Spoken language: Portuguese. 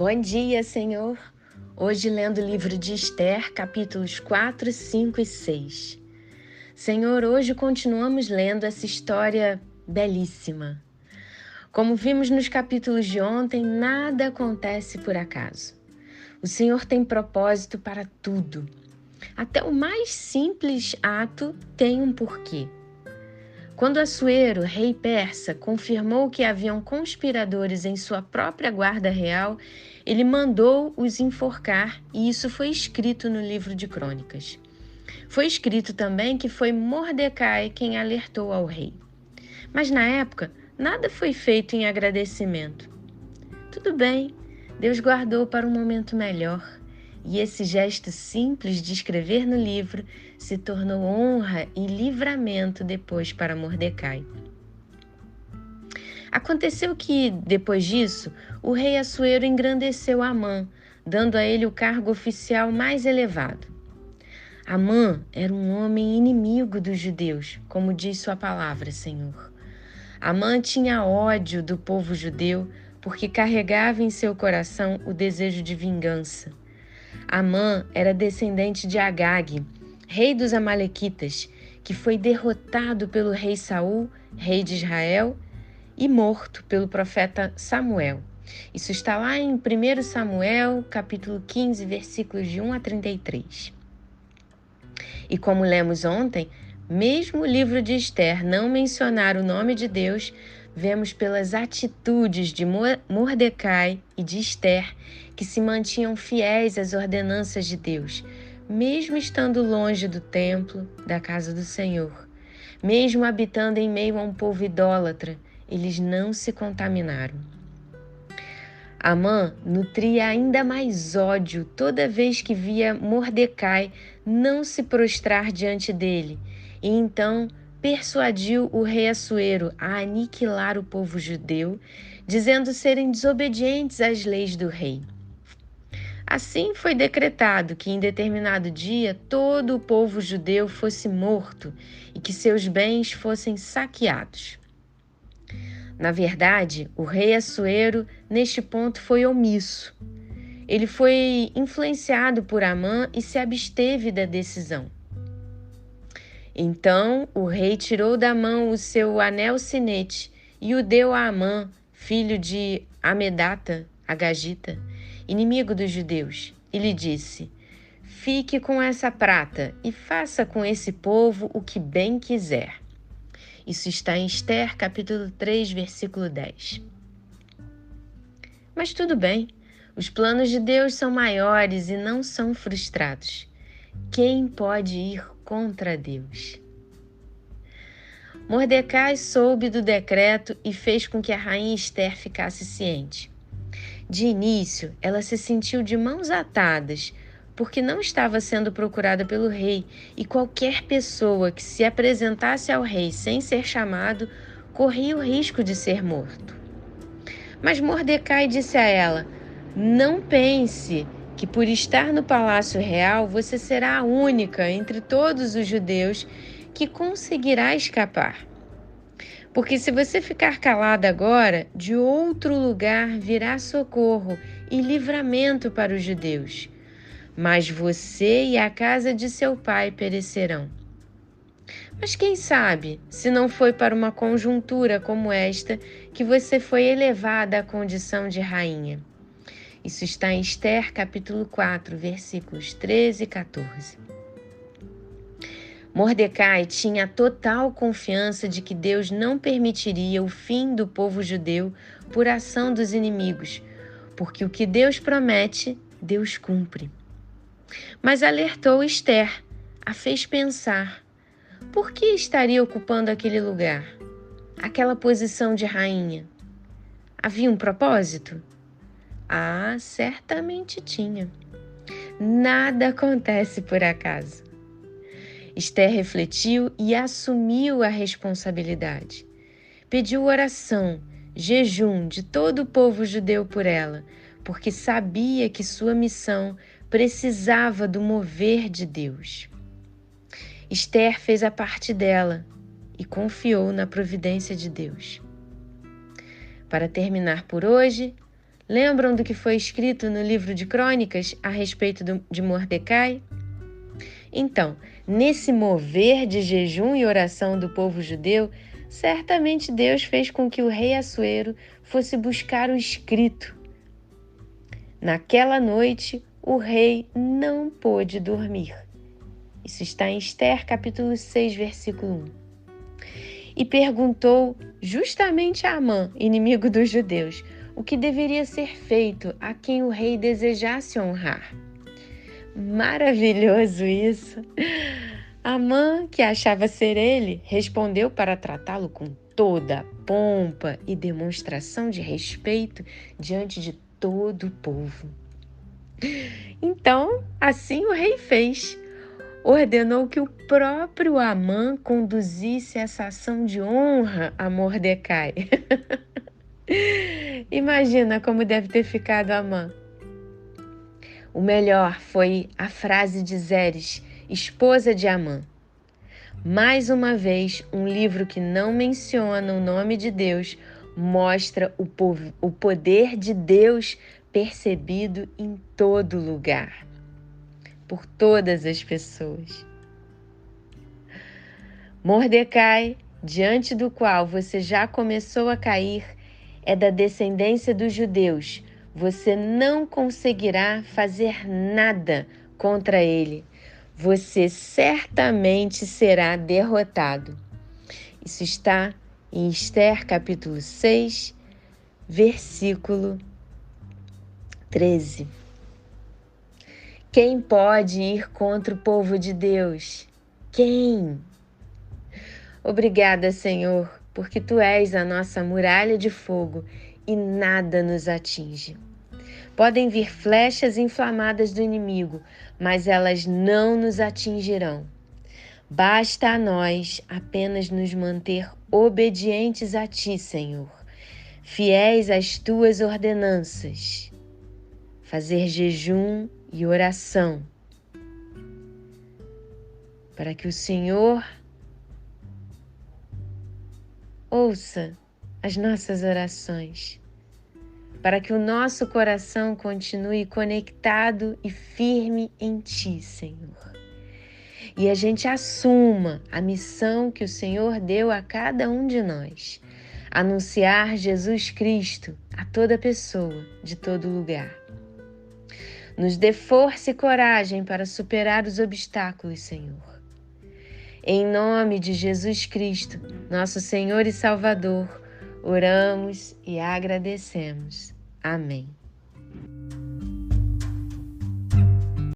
Bom dia, Senhor. Hoje lendo o livro de Esther, capítulos 4, 5 e 6. Senhor, hoje continuamos lendo essa história belíssima. Como vimos nos capítulos de ontem, nada acontece por acaso. O Senhor tem propósito para tudo. Até o mais simples ato tem um porquê. Quando Assuero, rei persa, confirmou que haviam conspiradores em sua própria guarda real, ele mandou os enforcar e isso foi escrito no livro de Crônicas. Foi escrito também que foi Mordecai quem alertou ao rei. Mas na época, nada foi feito em agradecimento. Tudo bem, Deus guardou para um momento melhor. E esse gesto simples de escrever no livro se tornou honra e livramento depois para Mordecai. Aconteceu que, depois disso, o rei Assuero engrandeceu Amã, dando a ele o cargo oficial mais elevado. Amã era um homem inimigo dos judeus, como diz sua palavra, Senhor. Amã tinha ódio do povo judeu porque carregava em seu coração o desejo de vingança. Amã era descendente de Agag, rei dos Amalequitas, que foi derrotado pelo rei Saul, rei de Israel, e morto pelo profeta Samuel. Isso está lá em 1 Samuel, capítulo 15, versículos de 1 a 33. E como lemos ontem, mesmo o livro de Esther não mencionar o nome de Deus, vemos pelas atitudes de Mordecai e de Esther que se mantinham fiéis às ordenanças de Deus, mesmo estando longe do templo, da casa do Senhor. Mesmo habitando em meio a um povo idólatra, eles não se contaminaram. Amã nutria ainda mais ódio toda vez que via Mordecai não se prostrar diante dele, e então persuadiu o rei Assuero a aniquilar o povo judeu, dizendo serem desobedientes às leis do rei. Assim foi decretado que em determinado dia todo o povo judeu fosse morto e que seus bens fossem saqueados. Na verdade, o rei Assuero, neste ponto, foi omisso. Ele foi influenciado por Amã e se absteve da decisão. Então o rei tirou da mão o seu anel sinete e o deu a Amã, filho de Amedata, Agagita, inimigo dos judeus, e lhe disse: fique com essa prata e faça com esse povo o que bem quiser. Isso está em Esther, capítulo 3, versículo 10. Mas tudo bem, os planos de Deus são maiores e não são frustrados. Quem pode ir contra Deus? Mordecai soube do decreto e fez com que a rainha Esther ficasse ciente. De início, ela se sentiu de mãos atadas, porque não estava sendo procurada pelo rei e qualquer pessoa que se apresentasse ao rei sem ser chamado corria o risco de ser morto. Mas Mordecai disse a ela: não pense que por estar no palácio real você será a única entre todos os judeus que conseguirá escapar. Porque se você ficar calada agora, de outro lugar virá socorro e livramento para os judeus. Mas você e a casa de seu pai perecerão. Mas quem sabe, se não foi para uma conjuntura como esta que você foi elevada à condição de rainha. Isso está em Esther, capítulo 4, versículos 13 e 14. Mordecai tinha total confiança de que Deus não permitiria o fim do povo judeu por ação dos inimigos, porque o que Deus promete, Deus cumpre. Mas alertou Esther, a fez pensar: por que estaria ocupando aquele lugar, aquela posição de rainha? Havia um propósito? Ah, certamente tinha. Nada acontece por acaso. Esther refletiu e assumiu a responsabilidade. Pediu oração, jejum de todo o povo judeu por ela, porque sabia que sua missão precisava do mover de Deus. Esther fez a parte dela e confiou na providência de Deus. Para terminar por hoje, Lembram do que foi escrito no livro de Crônicas a respeito de Mordecai? Então, nesse mover de jejum e oração do povo judeu, certamente Deus fez com que o rei Assuero fosse buscar o escrito. Naquela noite, o rei não pôde dormir. Isso está em Esther, capítulo 6, versículo 1. E perguntou justamente a Amã, inimigo dos judeus, o que deveria ser feito a quem o rei desejasse honrar. Maravilhoso isso! Amã, que achava ser ele, respondeu para tratá-lo com toda a pompa e demonstração de respeito diante de todo o povo. Então, assim o rei fez. Ordenou que o próprio Amã conduzisse essa ação de honra a Mordecai. Imagina como deve ter ficado Amã. O melhor foi a frase de Zeres, esposa de Amã. Mais uma vez, um livro que não menciona o nome de Deus mostra o poder de Deus percebido em todo lugar, por todas as pessoas. Mordecai, diante do qual você já começou a cair, é da descendência dos judeus. Você não conseguirá fazer nada contra ele. Você certamente será derrotado. Isso está em Esther, capítulo 6, versículo 13. Quem pode ir contra o povo de Deus? Quem? Obrigada, Senhor, porque Tu és a nossa muralha de fogo e nada nos atinge. Podem vir flechas inflamadas do inimigo, mas elas não nos atingirão. Basta a nós apenas nos manter obedientes a Ti, Senhor, fiéis às Tuas ordenanças, fazer jejum e oração, para que o Senhor ouça as nossas orações, para que o nosso coração continue conectado e firme em Ti, Senhor. E a gente assuma a missão que o Senhor deu a cada um de nós, anunciar Jesus Cristo a toda pessoa, de todo lugar. Nos dê força e coragem para superar os obstáculos, Senhor. Em nome de Jesus Cristo, nosso Senhor e Salvador, oramos e agradecemos. Amém.